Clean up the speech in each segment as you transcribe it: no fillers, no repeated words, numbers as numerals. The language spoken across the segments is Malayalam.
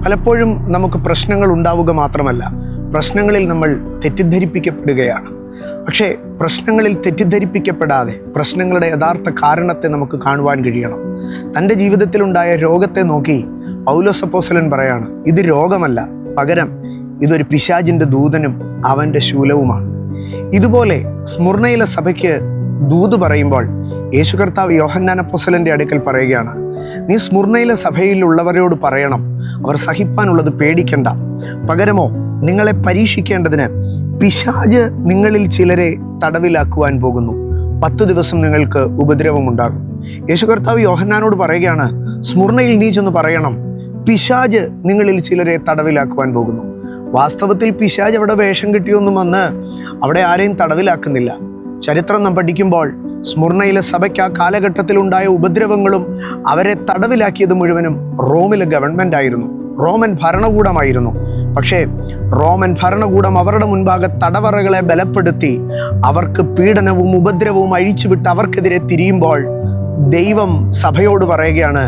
പലപ്പോഴും നമുക്ക് പ്രശ്നങ്ങൾ ഉണ്ടാവുക മാത്രമല്ല, പ്രശ്നങ്ങളിൽ നമ്മൾ തെറ്റിദ്ധരിപ്പിക്കപ്പെടുകയാണ്. പക്ഷേ പ്രശ്നങ്ങളിൽ തെറ്റിദ്ധരിപ്പിക്കപ്പെടാതെ പ്രശ്നങ്ങളുടെ യഥാർത്ഥ കാരണത്തെ നമുക്ക് കാണുവാൻ കഴിയണം. തൻ്റെ ജീവിതത്തിലുണ്ടായ രോഗത്തെ നോക്കി പൗലോസ് അപ്പോസ്തലൻ പറയാണ്, ഇത് രോഗമല്ല, പകരം ഇതൊരു പിശാചിൻ്റെ ദൂതനും അവൻ്റെ ശൂലവുമാണ്. ഇതുപോലെ സ്മുർണയിലെ സഭയ്ക്ക് ദൂത് പറയുമ്പോൾ യേശു കർത്താവ് യോഹന്നാൻ അപ്പോസ്തലൻ്റെ അടുക്കൽ പറയുകയാണ്, നീ സ്മുർണയിലെ സഭയിലുള്ളവരോട് പറയണം, അവർ സഹിപ്പാനുള്ളത് പേടിക്കണ്ട, പകരമോ നിങ്ങളെ പരീക്ഷിക്കേണ്ടതിന് പിശാച് നിങ്ങളിൽ ചിലരെ തടവിലാക്കുവാൻ പോകുന്നു. 10 ദിവസം നിങ്ങൾക്ക് ഉപദ്രവമുണ്ടാകും. യേശു കർത്താവ് യോഹന്നാനോട് പറയുകയാണ്, സ്മുർണയിൽ നീ ചെന്ന് പറയണം, പിശാച് നിങ്ങളിൽ ചിലരെ തടവിലാക്കുവാൻ പോകുന്നു. വാസ്തവത്തിൽ പിശാച് അവിടെ വേഷം കിട്ടിയൊന്നും വന്ന് അവിടെ ആരെയും തടവിലാക്കുന്നില്ല. ചരിത്രം നാം പഠിക്കുമ്പോൾ സ്മുർണയിലെ സഭയ്ക്ക് ആ കാലഘട്ടത്തിലുണ്ടായ ഉപദ്രവങ്ങളും അവരെ തടവിലാക്കിയത് മുഴുവനും റോമിലെ ഗവൺമെൻറ് ആയിരുന്നു, റോമൻ ഭരണകൂടമായിരുന്നു. പക്ഷേ റോമൻ ഭരണകൂടം അവരുടെ മുൻപാകെ തടവറകളെ ബലപ്പെടുത്തി അവർക്ക് പീഡനവും ഉപദ്രവവും അഴിച്ചുവിട്ട് അവർക്കെതിരെ തിരിയുമ്പോൾ ദൈവം സഭയോട് പറയുകയാണ്,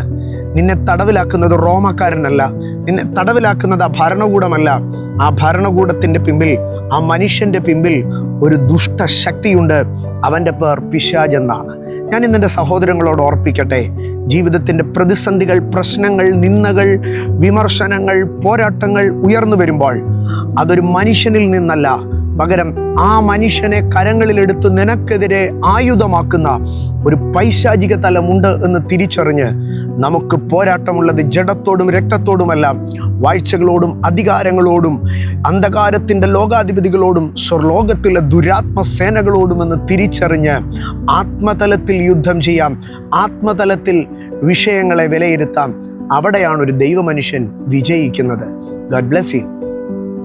നിന്നെ തടവിലാക്കുന്നത് റോമക്കാരനല്ല, നിന്നെ തടവിലാക്കുന്നത് ആ ഭരണകൂടമല്ല. ആ ഭരണകൂടത്തിൻ്റെ പിമ്പിൽ, ആ മനുഷ്യൻ്റെ പിമ്പിൽ ഒരു ദുഷ്ടശക്തിയുണ്ട്, അവൻ്റെ പേർ പിശാച് എന്നാണ്. ഞാൻ ഇന്നെൻ്റെ സഹോദരങ്ങളോട് ഓർപ്പിക്കട്ടെ, ജീവിതത്തിൻ്റെ പ്രതിസന്ധികൾ, പ്രശ്നങ്ങൾ, നിന്ദകൾ, വിമർശനങ്ങൾ, പോരാട്ടങ്ങൾ ഉയർന്നു വരുമ്പോൾ അതൊരു മനുഷ്യനിൽ നിന്നല്ല, പകരം ആ മനുഷ്യനെ കരങ്ങളിലെടുത്ത് നിനക്കെതിരെ ആയുധമാക്കുന്ന ഒരു പൈശാചിക തലമുണ്ട് എന്ന് തിരിച്ചറിഞ്ഞ് നമുക്ക് പോരാട്ടമുള്ളത് ജഡത്തോടും രക്തത്തോടുമല്ല, വാഴ്ചകളോടും അധികാരങ്ങളോടും അന്ധകാരത്തിൻ്റെ ലോകാധിപതികളോടും സ്വർലോകത്തിലെ ദുരാത്മസേനകളോടുമെന്ന് തിരിച്ചറിഞ്ഞ് ആത്മതലത്തിൽ യുദ്ധം ചെയ്യാം, ആത്മതലത്തിൽ വിഷയങ്ങളെ വിലയിരുത്താം. അവിടെയാണ് ഒരു ദൈവമനുഷ്യൻ വിജയിക്കുന്നത്. God bless U.